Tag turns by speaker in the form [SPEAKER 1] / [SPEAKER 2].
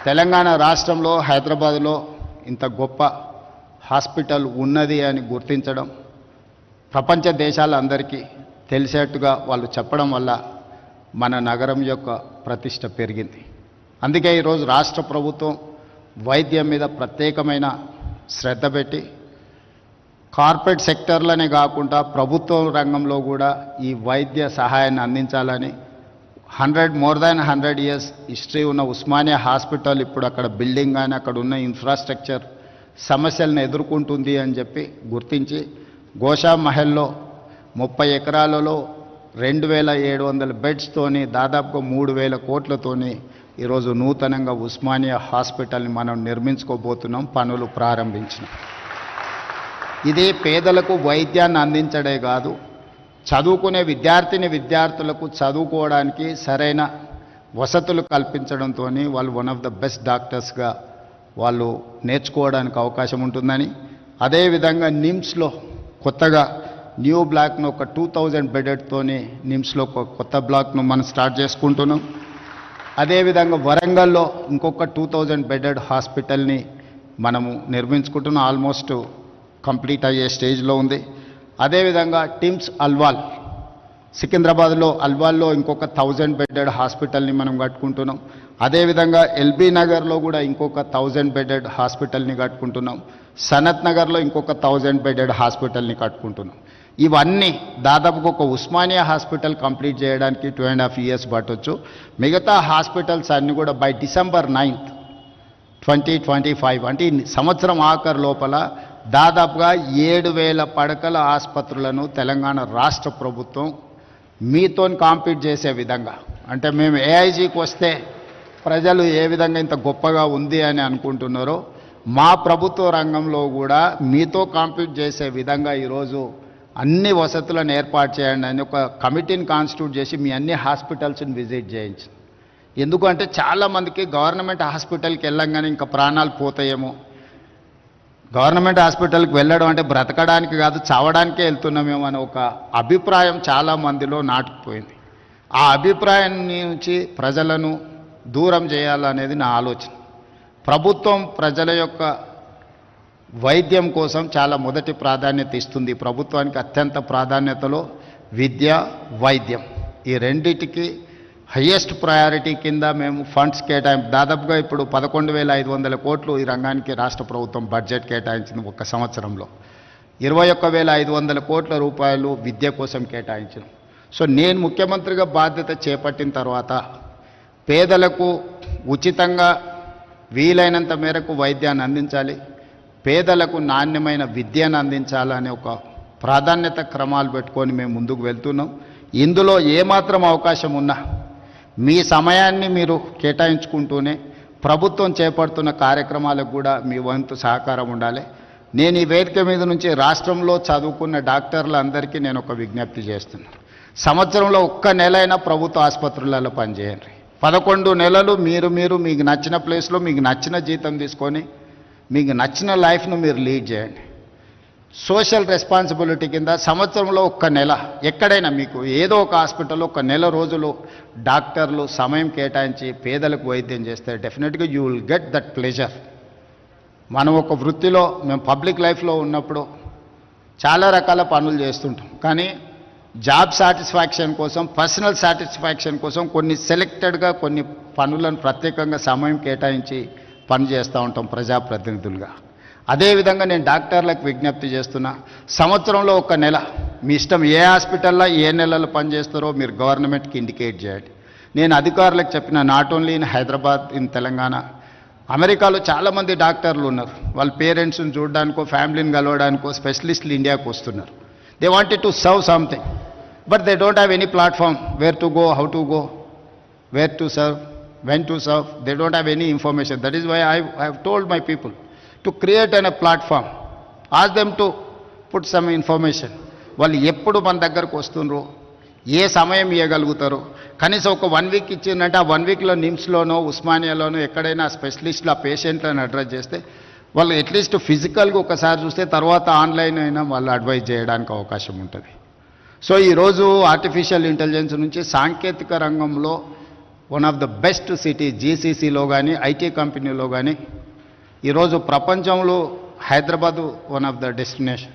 [SPEAKER 1] తెలంగాణ రాష్ట్రంలో హైదరాబాద్లో ఇంత గొప్ప హాస్పిటల్ ఉన్నది అని గుర్తించడం, ప్రపంచ దేశాలందరికీ తెలిసేట్టుగా వాళ్ళు చెప్పడం వల్ల మన నగరం యొక్క ప్రతిష్ట పెరిగింది. అందుకే ఈరోజు రాష్ట్ర ప్రభుత్వం వైద్యం మీద ప్రత్యేకమైన శ్రద్ధ పెట్టి కార్పొరేట్ సెక్టర్లనే కాకుండా ప్రభుత్వ రంగంలో కూడా ఈ వైద్య సహాయాన్ని అందించాలని మోర్ దాన్ 100 years హిస్టరీ ఉన్న ఉస్మానియా హాస్పిటల్ ఇప్పుడు అక్కడ బిల్డింగ్ కానీ అక్కడ ఉన్న ఇన్ఫ్రాస్ట్రక్చర్ సమస్యలను ఎదుర్కొంటుంది అని చెప్పి గుర్తించి గోషా మహల్లో 30 ఎకరాలలో 2700 బెడ్స్తోని దాదాపుగా 3000 కోట్లతోని ఈరోజు నూతనంగా ఉస్మానియా హాస్పిటల్ని మనం నిర్మించుకోబోతున్నాం, పనులు ప్రారంభించినాం. ఇది పేదలకు వైద్యాన్ని అందించడే కాదు, చదువుకునే విద్యార్థులకు చదువుకోవడానికి సరైన వసతులు కల్పించడంతో వాళ్ళు వన్ ఆఫ్ ద బెస్ట్ డాక్టర్స్గా వాళ్ళు నేర్చుకోవడానికి అవకాశం ఉంటుందని, అదేవిధంగా నిమ్స్లో కొత్తగా న్యూ బ్లాక్ను ఒక 2000 బెడెడ్తోని నిమ్స్లో ఒక కొత్త బ్లాక్ను మనం స్టార్ట్ చేసుకుంటున్నాం. అదేవిధంగా వరంగల్లో ఇంకొక 2000 బెడెడ్ హాస్పిటల్ని మనము నిర్మించుకుంటున్నాం, ఆల్మోస్ట్ కంప్లీట్ అయ్యే స్టేజ్లో ఉంది. అదేవిధంగా టిమ్స్ అల్వాల్ సికింద్రాబాద్లో అల్వాల్లో ఇంకొక 1000 బెడెడ్ హాస్పిటల్ని మనం కట్టుకుంటున్నాం. అదేవిధంగా ఎల్బీ నగర్లో కూడా ఇంకొక 1000 బెడెడ్ హాస్పిటల్ని కట్టుకుంటున్నాం. సనత్ నగర్లో ఇంకొక 1000 బెడెడ్ హాస్పిటల్ని కట్టుకుంటున్నాం. ఇవన్నీ దాదాపుగా ఒక ఉస్మానియా హాస్పిటల్ కంప్లీట్ చేయడానికి 2.5 years పట్టొచ్చు. మిగతా హాస్పిటల్స్ అన్నీ కూడా బై December 9th, 2025 అంటే ఈ సంవత్సరం ఆఖరు లోపల దాదాపుగా 7000 పడకల ఆసుపత్రులను తెలంగాణ రాష్ట్ర ప్రభుత్వం మీతో కాంపీట్ చేసే విధంగా, అంటే మేము ఏఐజీకి వస్తే ప్రజలు ఏ విధంగా ఇంత గొప్పగా ఉంది అని అనుకుంటున్నారో మా ప్రభుత్వ రంగంలో కూడా మీతో కాంపీట్ చేసే విధంగా ఈరోజు అన్ని వసతులను ఏర్పాటు చేయండి అని ఒక కమిటీని కాన్స్టిట్యూట్ చేసి మీ అన్ని హాస్పిటల్స్ని విజిట్ చేయించి. ఎందుకంటే చాలామందికి గవర్నమెంట్ హాస్పిటల్కి వెళ్ళంగానే ఇంకా ప్రాణాలు పోతాయేమో, గవర్నమెంట్ హాస్పిటల్కి వెళ్ళడం అంటే బ్రతకడానికి కాదు చావడానికే వెళ్తున్నామేమో అనే ఒక అభిప్రాయం చాలామందిలో నాటుకుపోయింది. ఆ అభిప్రాయం నుంచి ప్రజలను దూరం చేయాలనేది నా ఆలోచన. ప్రభుత్వం ప్రజల యొక్క వైద్యం కోసం చాలా మొదటి ప్రాధాన్యత ఇస్తుంది. ప్రభుత్వానికి అత్యంత ప్రాధాన్యతలో విద్య, వైద్యం ఈ రెండిటికి హయ్యెస్ట్ ప్రయారిటీ కింద మేము ఫండ్స్ దాదాపుగా ఇప్పుడు 11,500 కోట్లు ఈ రంగానికి రాష్ట్ర ప్రభుత్వం బడ్జెట్ కేటాయించింది. ఒక సంవత్సరంలో 21,500 కోట్ల రూపాయలు విద్య కోసం కేటాయించాం. సో నేను ముఖ్యమంత్రిగా బాధ్యత చేపట్టిన తర్వాత పేదలకు ఉచితంగా వీలైనంత మేరకు వైద్యాన్ని అందించాలి, పేదలకు నాణ్యమైన విద్యను అందించాలనే ఒక ప్రాధాన్యత క్రమాలు పెట్టుకొని మేము ముందుకు వెళ్తున్నాం. ఇందులో ఏమాత్రం అవకాశం ఉన్నా మీ సమయాన్ని మీరు కేటాయించుకుంటూనే ప్రభుత్వం చేపడుతున్న కార్యక్రమాలకు కూడా మీ వంతు సహకారం ఉండాలి. నేను ఈ వేదిక మీద నుంచి రాష్ట్రంలో చదువుకున్న డాక్టర్లందరికీ నేను ఒక విజ్ఞప్తి చేస్తున్నాను. సంవత్సరంలో ఒక్క నెలైనా ప్రభుత్వ ఆసుపత్రులలో పనిచేయండి. 11 నెలలు మీరు మీకు నచ్చిన ప్లేస్లో మీకు నచ్చిన జీతం తీసుకొని మీకు నచ్చిన లైఫ్ను మీరు లీడ్ చేయండి. సోషల్ రెస్పాన్సిబిలిటీ కింద సంవత్సరంలో ఒక్క నెల ఎక్కడైనా మీకు ఏదో ఒక హాస్పిటల్లో ఒక నెల రోజులు డాక్టర్లు సమయం కేటాయించి పేదలకు వైద్యం చేస్తే డెఫినెట్గా you will get that pleasure. మనం ఒక వృత్తిలో మేము పబ్లిక్ లైఫ్లో ఉన్నప్పుడు చాలా రకాల పనులు చేస్తుంటాం, కానీ జాబ్ సాటిస్ఫాక్షన్ కోసం, పర్సనల్ సాటిస్ఫాక్షన్ కోసం కొన్ని సెలెక్టెడ్గా కొన్ని పనులను ప్రత్యేకంగా సమయం కేటాయించి పని చేస్తూ ఉంటాం ప్రజాప్రతినిధులుగా. అదేవిధంగా నేను డాక్టర్లకు విజ్ఞప్తి చేస్తున్నా, సంవత్సరంలో ఒక నెల మీ ఇష్టం ఏ హాస్పిటల్లో ఏ నెలలో పనిచేస్తారో మీరు గవర్నమెంట్కి ఇండికేట్ చేయండి. నేను అధికారులకు చెప్పిన, not only in Hyderabad, in Telangana, అమెరికాలో చాలామంది డాక్టర్లు ఉన్నారు. వాళ్ళ పేరెంట్స్ని చూడడానికో ఫ్యామిలీని కలవడానికో స్పెషలిస్టులు ఇండియాకు వస్తున్నారు. They wanted to serve something, but they don't have any platform where to go, how to go, where to serve, when to serve. They don't have any information. That is why I have told my people to create a platform, ask them to put some information. వాళ్ళు ఎప్పుడు మన దగ్గరకు వస్తుండ్రో, ఏ సమయం ఇవ్వగలుగుతారో, కనీసం ఒక 1 week ఇచ్చిందంటే ఆ 1 weekలో నిమ్స్లోనో ఉస్మానియాలోనో ఎక్కడైనా స్పెషలిస్టులు ఆ పేషెంట్లను అడ్రస్ చేస్తే వాళ్ళు అట్లీస్ట్ ఫిజికల్గా ఒకసారి చూస్తే తర్వాత ఆన్లైన్ అయినా వాళ్ళు అడ్వైజ్ చేయడానికి అవకాశం ఉంటుంది. సో ఈరోజు ఆర్టిఫిషియల్ ఇంటెలిజెన్స్ నుంచి సాంకేతిక రంగంలో one of the best city జీసీసీలో కానీ ఐటీ కంపెనీలో కానీ ఈరోజు ప్రపంచంలో Hyderabad one of the destination.